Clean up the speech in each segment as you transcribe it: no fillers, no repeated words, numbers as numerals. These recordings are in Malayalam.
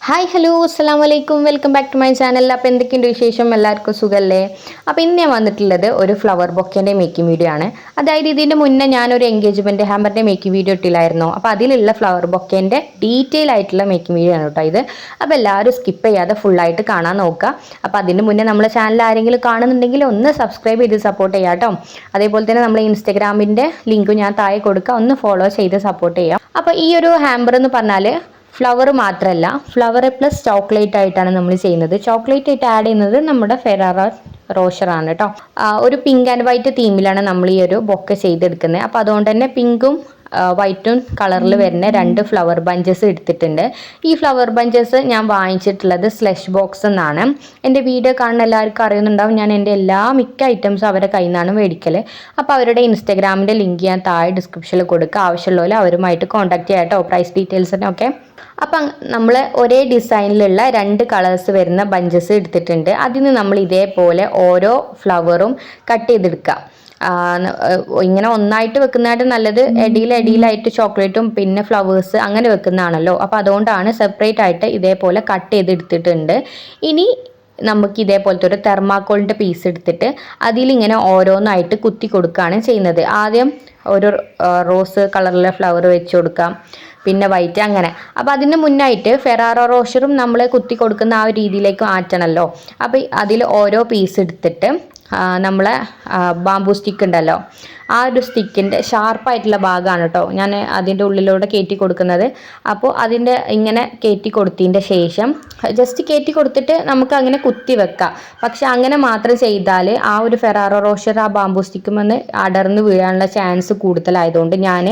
ഹായ് ഹലോ അസ്സാം വലൈക്കും welcome back to my channel. അപ്പോൾ എന്തൊക്കെയുണ്ട് വിശേഷം? എല്ലാവർക്കും സുഖമല്ലേ? അപ്പോൾ ഇന്ന് ഞാൻ വന്നിട്ടുള്ളത് ഒരു ഫ്ലവർ ബൊക്കേൻ്റെ മേക്കിംഗ് വീഡിയോ ആണ്. അതായത് ഇതിൻ്റെ മുന്നേ ഞാനൊരു എൻഗേജ്മെൻറ്റ് ഹാമ്പറിൻ്റെ മേക്കിംഗ് വീഡിയോ ഇട്ടില്ലായിരുന്നോ? അപ്പോൾ അതിലുള്ള ഫ്ലവർ ബൊക്കേൻ്റെ ഡീറ്റെയിൽ ആയിട്ടുള്ള മേക്കിംഗ് വീഡിയോ ആണ് കേട്ടോ ഇത്. അപ്പോൾ എല്ലാവരും സ്കിപ്പ് ചെയ്യാതെ ഫുള്ളായിട്ട് കാണാൻ നോക്കുക. അപ്പോൾ അതിന് മുന്നേ നമ്മുടെ ചാനൽ ആരെങ്കിലും കാണുന്നുണ്ടെങ്കിൽ ഒന്ന് സബ്സ്ക്രൈബ് ചെയ്ത് സപ്പോർട്ട് ചെയ്യാം കേട്ടോ. അതേപോലെ തന്നെ നമ്മൾ ഇൻസ്റ്റഗ്രാമിൻ്റെ ലിങ്ക് ഞാൻ താഴെ കൊടുക്കുക, ഒന്ന് ഫോളോ ചെയ്ത് സപ്പോർട്ട് ചെയ്യാം. അപ്പോൾ ഈ ഒരു ഹാമ്പർ എന്ന് പറഞ്ഞാൽ ഫ്ലവർ മാത്രമല്ല, ഫ്ലവർ പ്ലസ് ചോക്ലേറ്റ് ആയിട്ടാണ് നമ്മൾ ചെയ്യുന്നത്. ചോക്ലേറ്റ് ആയിട്ട് ആഡ് ചെയ്യുന്നത് നമ്മുടെ ഫെറാറോ റോഷറാണ് കേട്ടോ. ഒരു പിങ്ക് ആൻഡ് വൈറ്റ് തീമിലാണ് നമ്മൾ ഈ ഒരു ബൊക്കെ ചെയ്തെടുക്കുന്നത്. അപ്പോൾ അതുകൊണ്ട് തന്നെ പിങ്കും വൈറ്റും കളറിൽ വരുന്ന 2 ഫ്ലവർ ബഞ്ചസ് എടുത്തിട്ടുണ്ട്. ഈ ഫ്ലവർ ബഞ്ചസ് ഞാൻ വാങ്ങിച്ചിട്ടുള്ളത് സ്ലഷ് ബോക്സ് എന്നാണ്. എൻ്റെ വീഡിയോ കാണുന്ന എല്ലാവർക്കും അറിയുന്നുണ്ടാവും, ഞാൻ എൻ്റെ മിക്ക ഐറ്റംസും അവരുടെ കയ്യിൽ നിന്നാണ് മേടിക്കൽ. അപ്പോൾ അവരുടെ ഇൻസ്റ്റാഗ്രാമിൻ്റെ ലിങ്ക് ഞാൻ താഴെ ഡിസ്ക്രിപ്ഷനിൽ കൊടുക്കുക. ആവശ്യമുള്ളവർ അവരുമായിട്ട് കോൺടാക്ട് ചെയ്യാം കേട്ടോ, പ്രൈസ് ഡീറ്റെയിൽസിനൊക്കെ. അപ്പം നമ്മൾ ഒരേ ഡിസൈനിലുള്ള 2 കളേഴ്സ് വരുന്ന ബഞ്ചസ് എടുത്തിട്ടുണ്ട്. അതിന് നമ്മൾ ഇതേപോലെ ഓരോ ഫ്ലവറും കട്ട് ചെയ്തെടുക്കുക. ഇങ്ങനെ ഒന്നായിട്ട് വെക്കുന്നതായിട്ട് നല്ലത് ഇടയിലായിട്ട് ചോക്ലേറ്റും പിന്നെ ഫ്ലവേഴ്സ് അങ്ങനെ വെക്കുന്നതാണല്ലോ. അപ്പോൾ അതുകൊണ്ടാണ് സെപ്പറേറ്റ് ആയിട്ട് ഇതേപോലെ കട്ട് ചെയ്തെടുത്തിട്ടുണ്ട്. ഇനി നമുക്ക് ഇതേപോലത്തെ ഒരു തെർമാക്കോളിൻ്റെ പീസ് എടുത്തിട്ട് അതിലിങ്ങനെ ഓരോന്നായിട്ട് കുത്തി കൊടുക്കുകയാണ് ചെയ്യുന്നത്. ആദ്യം ഒരു റോസ് കളറിലെ ഫ്ലവർ വെച്ച് കൊടുക്കാം, പിന്നെ വൈറ്റ്, അങ്ങനെ. അപ്പോൾ അതിന് മുന്നായിട്ട് ഫെറാറോ റോഷറും നമ്മൾ കുത്തി കൊടുക്കുന്ന ആ ഒരു രീതിയിലേക്ക് മാറ്റണമല്ലോ. അപ്പോൾ അതിൽ ഓരോ പീസ് എടുത്തിട്ട് നമ്മളെ ബാംബൂ സ്റ്റിക്ക് ഉണ്ടല്ലോ, ആ ഒരു സ്റ്റിക്കിൻ്റെ ഷാർപ്പായിട്ടുള്ള ഭാഗമാണ് കേട്ടോ ഞാൻ അതിൻ്റെ ഉള്ളിലൂടെ കയറ്റി കൊടുക്കുന്നത്. അപ്പോൾ അതിൻ്റെ ഇങ്ങനെ കയറ്റി കൊടുത്തതിൻ്റെ ശേഷം ജസ്റ്റ് കയറ്റി കൊടുത്തിട്ട് നമുക്ക് അങ്ങനെ കുത്തി വെക്കാം. പക്ഷെ അങ്ങനെ മാത്രം ചെയ്താൽ ആ ഒരു ഫെറാറോ റോഷർ ആ ബാംബൂ സ്റ്റിക്കുമെന്ന് അടർന്ന് വീഴാനുള്ള ചാൻസ് കൂടുതലായതുകൊണ്ട് ഞാൻ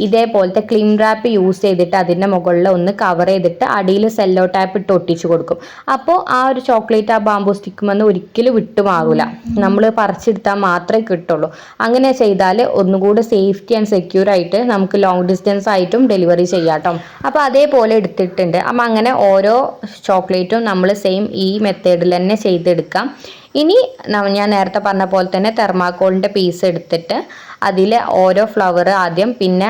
ഇതേപോലത്തെ ക്ലിം റാപ്പ് യൂസ് ചെയ്തിട്ട് അതിൻ്റെ മുകളിൽ ഒന്ന് കവർ ചെയ്തിട്ട് അടിയിൽ സെല്ലോ ടാപ്പ് ഇട്ട് ഒട്ടിച്ച് കൊടുക്കും. അപ്പോൾ ആ ഒരു ചോക്ലേറ്റ് ആ ബാംബൂ സ്റ്റിക്കുമെന്ന് ഒരിക്കലും വിട്ടുമാകില്ല, നമ്മൾ പറിച്ചെടുത്താൽ മാത്രമേ കിട്ടുള്ളൂ. അങ്ങനെ ചെയ്താൽ ഒന്നുകൂടെ സേഫ്റ്റി ആൻഡ് സെക്യൂർ ആയിട്ട് നമുക്ക് ലോങ് ഡിസ്റ്റൻസ് ആയിട്ടും ഡെലിവറി ചെയ്യാം കേട്ടോ. അപ്പോൾ അതേപോലെ എടുത്തിട്ടുണ്ട്. അപ്പം അങ്ങനെ ഓരോ ചോക്ലേറ്റും നമ്മൾ സെയിം ഈ മെത്തേഡിൽ തന്നെ ചെയ്തെടുക്കാം. ഇനി ഞാൻ നേരത്തെ പറഞ്ഞ പോലെ തന്നെ തെർമാക്കോളിൻ്റെ പീസ് എടുത്തിട്ട് അതിൽ ഓരോ ഫ്ലവർ ആദ്യം, പിന്നെ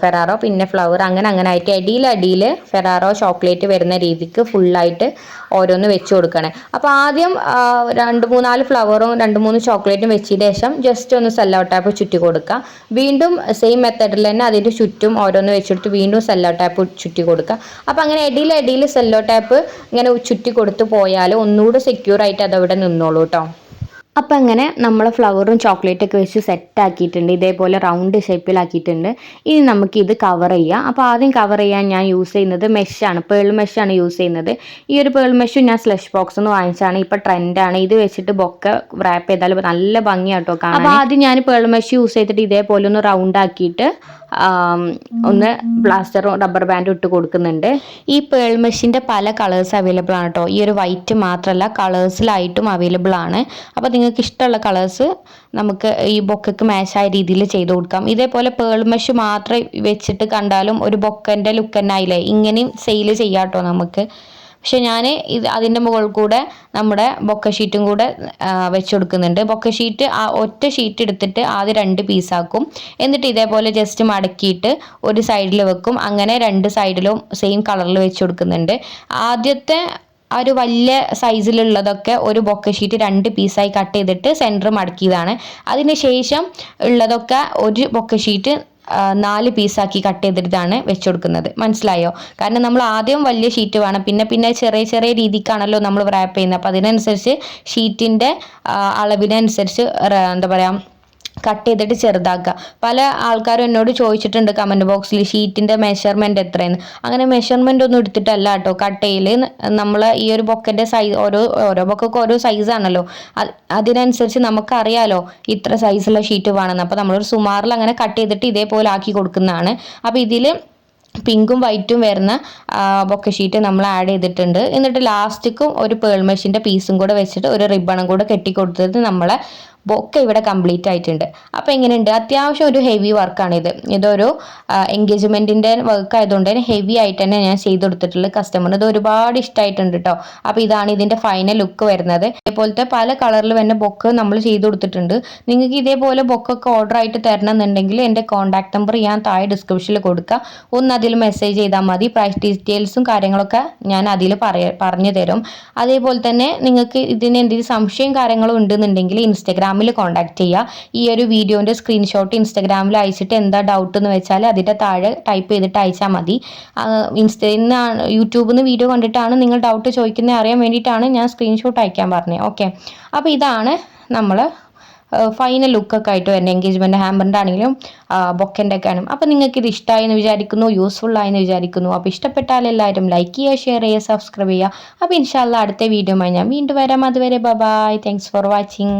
ഫെറാറോ, പിന്നെ ഫ്ലവർ, അങ്ങനെ ആയിട്ട് അടിയിൽ ഫെറാറോ ചോക്ലേറ്റ് വരുന്ന രീതിക്ക് ഫുള്ളായിട്ട് ഓരോന്ന് വെച്ച് കൊടുക്കണേ. അപ്പോൾ ആദ്യം 2-3 ഫ്ലവറും 2-3 ചോക്ലേറ്റും വെച്ചതിന് ശേഷം ജസ്റ്റ് ഒന്ന് സെല്ലോ ടാപ്പ് ചുറ്റി കൊടുക്കുക. വീണ്ടും സെയിം മെത്തേഡിൽ തന്നെ അതിൻ്റെ ചുറ്റും ഓരോന്ന് വെച്ചെടുത്ത് വീണ്ടും സെല്ലോ ടാപ്പ് ചുറ്റി കൊടുക്കുക. അപ്പോൾ അങ്ങനെ അടിയിൽ സെല്ലോ ടാപ്പ് ഇങ്ങനെ ചുറ്റി കൊടുത്ത് പോയാൽ ഒന്നുകൂടെ സെക്യൂർ ആയിട്ട് അതവിടെ നിന്നോളൂ കേട്ടോ. അപ്പോൾ അങ്ങനെ നമ്മൾ ഫ്ലവറും ചോക്ലേറ്റൊക്കെ വെച്ച് സെറ്റാക്കിയിട്ടുണ്ട്. ഇതേപോലെ റൗണ്ട് ഷേപ്പിലാക്കിയിട്ടുണ്ട്. ഇനി നമുക്കിത് കവർ ചെയ്യാം. അപ്പോൾ ആദ്യം കവർ ചെയ്യാൻ ഞാൻ യൂസ് ചെയ്യുന്നത് മെഷാണ്, പേൾ മെഷാണ് യൂസ് ചെയ്യുന്നത്. ഈ ഒരു പേൾ മെഷും ഞാൻ സ്ലഷ് ബോക്സ് എന്ന് വാങ്ങിച്ചാണ്. ഇപ്പോൾ ട്രെൻഡാണ്. ഇത് വെച്ചിട്ട് ബൊക്കെ റാപ്പ് ചെയ്താൽ നല്ല ഭംഗിയാട്ടോ കാണാൻ. അപ്പോൾ ആദ്യം ഞാൻ പേൾ മെഷ് യൂസ് ചെയ്തിട്ട് ഇതേപോലെ ഒന്ന് റൗണ്ട് ആക്കിയിട്ട് ഒന്ന് പ്ലാസ്റ്ററും റബ്ബർ ബാൻഡും ഇട്ട് കൊടുക്കുന്നുണ്ട്. ഈ പേൾ മെഷിൻ്റെ പല കളേഴ്സ് അവൈലബിൾ ആണ് കേട്ടോ. ഈ ഒരു വൈറ്റ് മാത്രമല്ല, കളേഴ്സിലായിട്ടും അവൈലബിൾ ആണ്. അപ്പോൾ നിങ്ങൾക്ക് ഇഷ്ടമുള്ള കളേഴ്സ് നമുക്ക് ഈ ബൊക്കയ്ക്ക് മാച്ചായ രീതിയിൽ ചെയ്ത് കൊടുക്കാം. ഇതേപോലെ പേൾ മെഷ് മാത്രം വെച്ചിട്ട് കണ്ടാലും ഒരു ബൊക്കൻ്റെ ലുക്ക് തന്നെ ആയില്ലേ. ഇങ്ങനെയും സെയിൽ ചെയ്യാം കേട്ടോ നമുക്ക്. പക്ഷെ ഞാൻ അതിൻ്റെ മുകളിൽ കൂടെ നമ്മുടെ ബൊക്ക ഷീറ്റും കൂടെ വെച്ച് കൊടുക്കുന്നുണ്ട്. ബൊക്ക ഷീറ്റ് ഒറ്റ ഷീറ്റ് എടുത്തിട്ട് ആദ്യം 2 പീസാക്കും. എന്നിട്ട് ഇതേപോലെ ജസ്റ്റ് മടക്കിയിട്ട് ഒരു സൈഡിൽ വെക്കും. അങ്ങനെ 2 സൈഡിലും സെയിം കളറിൽ വെച്ച് കൊടുക്കുന്നുണ്ട്. ആദ്യത്തെ ആ ഒരു വലിയ സൈസിലുള്ളതൊക്കെ ഒരു ബൊക്ക ഷീറ്റ് 2 പീസായി കട്ട് ചെയ്തിട്ട് സെൻറ്റർ മടക്കിയതാണ്. അതിന് ശേഷം ഉള്ളതൊക്കെ ഒരു ബൊക്ക ഷീറ്റ് 4 പീസാക്കി കട്ട് ചെയ്തിട്ടാണ് വെച്ച് കൊടുക്കുന്നത്. മനസ്സിലായോ? കാരണം നമ്മൾ ആദ്യം വലിയ ഷീറ്റ് വേണം, പിന്നെ ചെറിയ രീതിക്കാണല്ലോ നമ്മൾ റാപ്പ് ചെയ്യുന്നത്. അപ്പോൾ അതിനനുസരിച്ച് ഷീറ്റിൻ്റെ അളവിനനുസരിച്ച് എന്താ പറയുക കട്ട് ചെയ്തിട്ട് ചെറുതാക്കുക. പല ആൾക്കാരും എന്നോട് ചോദിച്ചിട്ടുണ്ട് കമൻറ്റ് ബോക്സിൽ ഷീറ്റിൻ്റെ മെഷർമെൻറ്റ് എത്രയെന്ന്. അങ്ങനെ മെഷർമെൻ്റ് ഒന്നും എടുത്തിട്ടല്ല കേട്ടോ കട്ട് ചെയ്യൽ. നമ്മൾ ഈ ഒരു ബൊക്കൻ്റെ സൈസ് ഓരോ ബൊക്കൊക്കെ ഓരോ സൈസാണല്ലോ, അതിനനുസരിച്ച് നമുക്കറിയാലോ ഇത്ര സൈസുള്ള ഷീറ്റ് വേണമെന്ന്. അപ്പോൾ നമ്മളൊരു സുമാറിൽ അങ്ങനെ കട്ട് ചെയ്തിട്ട് ഇതേപോലെ ആക്കി കൊടുക്കുന്നതാണ്. അപ്പോൾ ഇതിൽ പിങ്കും വൈറ്റും വരുന്ന ബൊക്ക ഷീറ്റ് നമ്മൾ ആഡ് ചെയ്തിട്ടുണ്ട്. എന്നിട്ട് ലാസ്റ്റിക്കും ഒരു പേൾ മെഷിൻ്റെ പീസും കൂടെ വെച്ചിട്ട് ഒരു റിബണും കൂടെ കെട്ടി കൊടുത്തിട്ട് നമ്മളെ ബൊക്കെ ഇവിടെ കംപ്ലീറ്റ് ആയിട്ടുണ്ട്. അപ്പോൾ എങ്ങനെയുണ്ട്, അത്യാവശ്യം ഒരു ഹെവി വർക്കാണിത്. ഇതൊരു എൻഗേജ്മെൻറ്റിൻ്റെ വർക്ക് ആയതുകൊണ്ട് തന്നെ ഹെവി ആയിട്ട് തന്നെ ഞാൻ ചെയ്ത് കൊടുത്തിട്ടുള്ളത്. കസ്റ്റമറിന് ഇത് ഒരുപാട് ഇഷ്ടമായിട്ടുണ്ട് കേട്ടോ. അപ്പോൾ ഇതാണ് ഇതിൻ്റെ ഫൈനൽ ലുക്ക് വരുന്നത്. ഇതേപോലത്തെ പല കളറിൽ വരുന്ന ബൊക്കെ നമ്മൾ ചെയ്ത് കൊടുത്തിട്ടുണ്ട്. നിങ്ങൾക്ക് ഇതേപോലെ ബൊക്കൊക്കെ ഓർഡർ ആയിട്ട് തരണം എന്നുണ്ടെങ്കിൽ എൻ്റെ കോൺടാക്ട് നമ്പർ ഞാൻ താഴെ ഡിസ്ക്രിപ്ഷനിൽ കൊടുക്കുക. ഒന്ന് അതിൽ മെസ്സേജ് ചെയ്താൽ മതി. പ്രൈസ് ഡീറ്റെയിൽസും കാര്യങ്ങളൊക്കെ ഞാൻ അതിൽ പറഞ്ഞു തരും. അതേപോലെ തന്നെ നിങ്ങൾക്ക് ഇതിന് എന്തെങ്കിലും സംശയം കാര്യങ്ങളും ഉണ്ടെന്നുണ്ടെങ്കിൽ ഇൻസ്റ്റാഗ്രാമിൽ കോൺടാക്ട് ചെയ്യുക. ഈ ഒരു വീഡിയോൻ്റെ സ്ക്രീൻഷോട്ട് ഇൻസ്റ്റാഗ്രാമിൽ അയച്ചിട്ട് എന്താ ഡൗട്ട് എന്ന് വെച്ചാൽ അതിൻ്റെ താഴെ ടൈപ്പ് ചെയ്തിട്ട് അയച്ചാൽ മതി. ഇൻസ്റ്റയിൽ നിന്ന് യൂട്യൂബിൽ നിന്ന് വീഡിയോ കണ്ടിട്ടാണ് നിങ്ങൾ ഡൗട്ട് ചോദിക്കുന്നത് അറിയാൻ വേണ്ടിയിട്ടാണ് ഞാൻ സ്ക്രീൻഷോട്ട് അയക്കാൻ പറഞ്ഞത്. ഓക്കെ, അപ്പോൾ ഇതാണ് നമ്മൾ ഫൈനൽ ലുക്കൊക്കെ ആയിട്ട് വരുന്നത്. എൻഗേജ്മെൻറ്റ് ഹാമ്പറിൻ്റെ ആണെങ്കിലും ബൊക്കൻ്റെ ഒക്കെ ആണെങ്കിലും. അപ്പോൾ നിങ്ങൾക്ക് ഇത് ഇഷ്ടമായി എന്ന് വിചാരിക്കുന്നു, യൂസ്ഫുൾ ആയെന്ന് വിചാരിക്കുന്നു. അപ്പോൾ ഇഷ്ടപ്പെട്ടാൽ എല്ലാവരും ലൈക്ക് ചെയ്യുക, ഷെയർ ചെയ്യുക, സബ്സ്ക്രൈബ് ചെയ്യുക. അപ്പോൾ ഇൻഷാല്ലാ അടുത്ത വീഡിയോയുമായി ഞാൻ വീണ്ടും വരാം. അതുവരെ ബൈ. Thanks for watching.